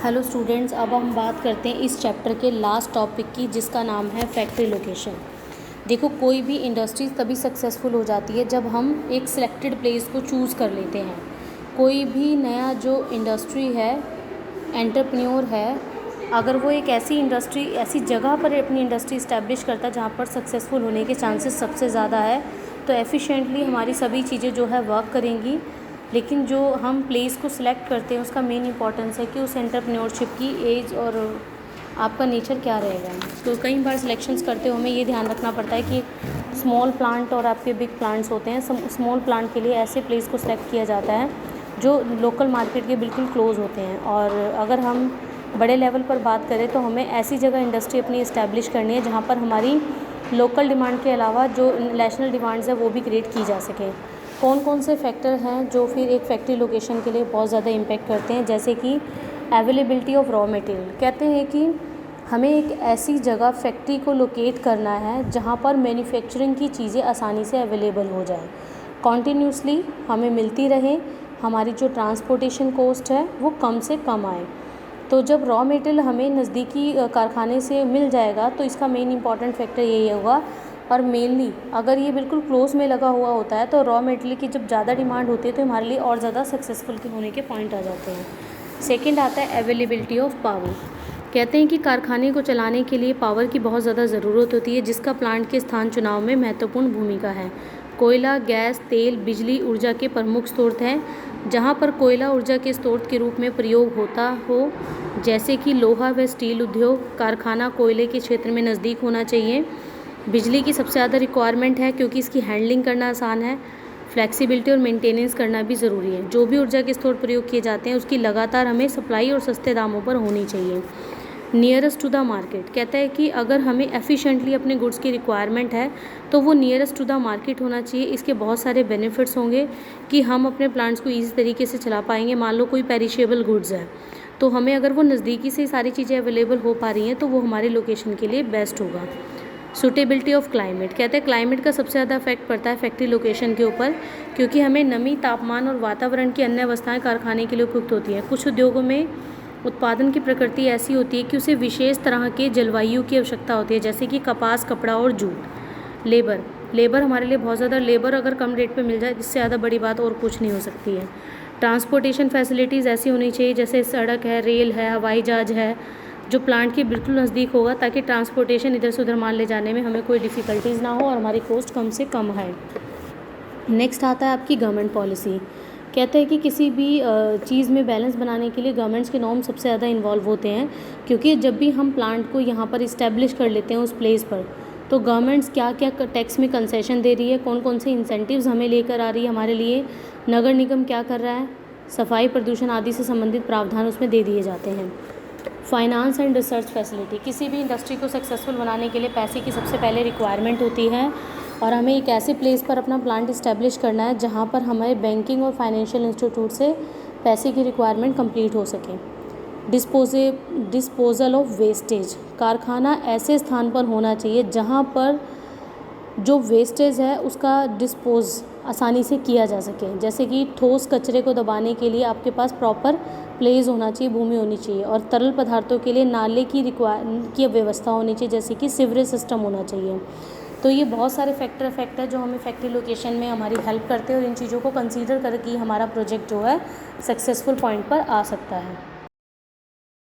Hello students, अब हम बात करते हैं इस चैप्टर के लास्ट टॉपिक की, जिसका नाम है फैक्ट्री लोकेशन। देखो, कोई भी इंडस्ट्री तभी सक्सेसफुल हो जाती है जब हम एक सिलेक्टेड प्लेस को चूज़ कर लेते हैं। कोई भी नया जो इंडस्ट्री है, एंटरप्रेन्योर है, अगर वो एक ऐसी जगह पर अपनी इंडस्ट्री इस्टेब्लिश करता है जहाँ पर सक्सेसफुल होने के चांसेस सबसे ज़्यादा है, तो एफिशिएंटली हमारी सभी चीज़ें जो है वर्क करेंगी। लेकिन जो हम प्लेस को सिलेक्ट करते हैं उसका मेन इंपॉर्टेंस है कि उस एंटरप्रेन्योरशिप की एज और आपका नेचर क्या रहेगा। तो कई बार सिलेक्शंस करते हुए हमें ये ध्यान रखना पड़ता है कि स्मॉल प्लांट और आपके बिग प्लांट्स होते हैं। स्मॉल प्लांट के लिए ऐसे प्लेस को सिलेक्ट किया जाता है जो लोकल मार्केट के बिल्कुल क्लोज होते हैं। और अगर हम बड़े लेवल पर बात करें तो हमें ऐसी जगह इंडस्ट्री अपनी इस्टेब्लिश करनी है जहाँ पर हमारी लोकल डिमांड के अलावा जो नेशनल डिमांड्स है वो भी क्रिएट की जा सके। कौन कौन से फैक्टर हैं जो फिर एक फैक्ट्री लोकेशन के लिए बहुत ज़्यादा इम्पैक्ट करते हैं, जैसे कि अवेलेबिलिटी ऑफ रॉ मटेरियल। कहते हैं कि हमें एक ऐसी जगह फैक्ट्री को लोकेट करना है जहाँ पर मैन्युफैक्चरिंग की चीज़ें आसानी से अवेलेबल हो जाए, कॉन्टीन्यूसली हमें मिलती रहे, हमारी जो ट्रांसपोर्टेशन कॉस्ट है वो कम से कम आए। तो जब रॉ मटेरियल हमें नज़दीकी कारखाने से मिल जाएगा तो इसका मेन इंपॉर्टेंट फैक्टर यही होगा। और मेनली अगर ये बिल्कुल क्लोज में लगा हुआ होता है तो रॉ मटेरियल की जब ज़्यादा डिमांड होती है तो हमारे लिए और ज़्यादा सक्सेसफुल होने के पॉइंट आ जाते हैं। सेकंड आता है अवेलेबिलिटी ऑफ पावर। कहते हैं कि कारखाने को चलाने के लिए पावर की बहुत ज़्यादा ज़रूरत होती है, जिसका प्लांट के स्थान चुनाव में महत्वपूर्ण भूमिका है। कोयला, गैस, तेल, बिजली ऊर्जा के प्रमुख स्रोत हैं। जहाँ पर कोयला ऊर्जा के स्रोत के रूप में प्रयोग होता हो, जैसे कि लोहा व स्टील उद्योग, कारखाना कोयले के क्षेत्र में नज़दीक होना चाहिए। बिजली की सबसे ज़्यादा रिक्वायरमेंट है क्योंकि इसकी हैंडलिंग करना आसान है। फ्लेक्सिबिलिटी और मेंटेनेंस करना भी ज़रूरी है। जो भी ऊर्जा के स्रोत प्रयोग किए जाते हैं उसकी लगातार हमें सप्लाई और सस्ते दामों पर होनी चाहिए। Nearest to the market. कहता है कि अगर हमें एफिशिएंटली अपने गुड्स की रिक्वायरमेंट है तो वो नियरेस्ट टू द मार्केट होना चाहिए। इसके बहुत सारे बेनिफिट्स होंगे कि हम अपने प्लांट्स को ईजी तरीके से चला पाएंगे। मान लो कोई पेरिशेबल गुड्स है तो हमें अगर वो नज़दीकी से सारी चीज़ें अवेलेबल हो पा रही हैं तो वो हमारे लोकेशन के लिए बेस्ट होगा। Suitability of climate. कहते हैं क्लाइमेट का सबसे ज़्यादा इफेक्ट पड़ता है फैक्ट्री लोकेशन के ऊपर, क्योंकि हमें नमी, तापमान और वातावरण की अन्य अवस्थाएं कारखाने के लिए उपयुक्त होती हैं। कुछ उद्योगों में उत्पादन की प्रकृति ऐसी होती है कि उसे विशेष तरह के जलवायु की आवश्यकता होती है, जैसे कि कपास, कपड़ा और जूट। लेबर हमारे लिए बहुत ज़्यादा, लेबर अगर कम रेट पे मिल जाए इससे ज़्यादा बड़ी बात और कुछ नहीं हो सकती है। ट्रांसपोर्टेशन फैसिलिटीज़ ऐसी होनी चाहिए जैसे सड़क है, रेल है, हवाई जहाज़ है, जो प्लांट के बिल्कुल नज़दीक होगा, ताकि ट्रांसपोर्टेशन इधर से उधर माल ले जाने में हमें कोई डिफ़िकल्टीज़ ना हो और हमारी कॉस्ट कम से कम है। नेक्स्ट आता है आपकी गवर्नमेंट पॉलिसी। कहते हैं कि किसी भी चीज़ में बैलेंस बनाने के लिए गवर्नमेंट्स के नॉर्म सबसे ज़्यादा इन्वॉल्व होते हैं, क्योंकि जब भी हम प्लांट को यहाँ पर इस्टेब्लिश कर लेते हैं उस प्लेस पर, तो गवर्नमेंट्स क्या क्या टैक्स में कंसेशन दे रही है, कौन कौन से इंसेंटिव्स हमें लेकर आ रही है हमारे लिए, नगर निगम क्या कर रहा है, सफाई, प्रदूषण आदि से संबंधित प्रावधान उसमें दे दिए जाते हैं। Finance and research facility. किसी भी इंडस्ट्री को सक्सेसफुल बनाने के लिए पैसे की सबसे पहले रिक्वायरमेंट होती है और हमें एक ऐसे प्लेस पर अपना प्लांट इस्टेब्लिश करना है जहाँ पर हमारे बैंकिंग और फाइनेंशियल इंस्टीट्यूट से पैसे की रिक्वायरमेंट कंप्लीट हो सके। Disposal of wastage. कारखाना ऐसे स्थान पर होना चाहिए जहाँ पर जो वेस्टेज है उसका डिस्पोज आसानी से किया जा सके, जैसे कि ठोस कचरे को दबाने के लिए आपके पास प्रॉपर प्लेस होना चाहिए, भूमि होनी चाहिए, और तरल पदार्थों के लिए नाले की व्यवस्था होनी चाहिए, जैसे कि सीवरेज सिस्टम होना चाहिए। तो ये बहुत सारे फैक्टर जो हमें फैक्ट्री लोकेशन में हमारी हेल्प करते हैं और इन चीज़ों को कंसीडर करके हमारा प्रोजेक्ट जो है सक्सेसफुल पॉइंट पर आ सकता है।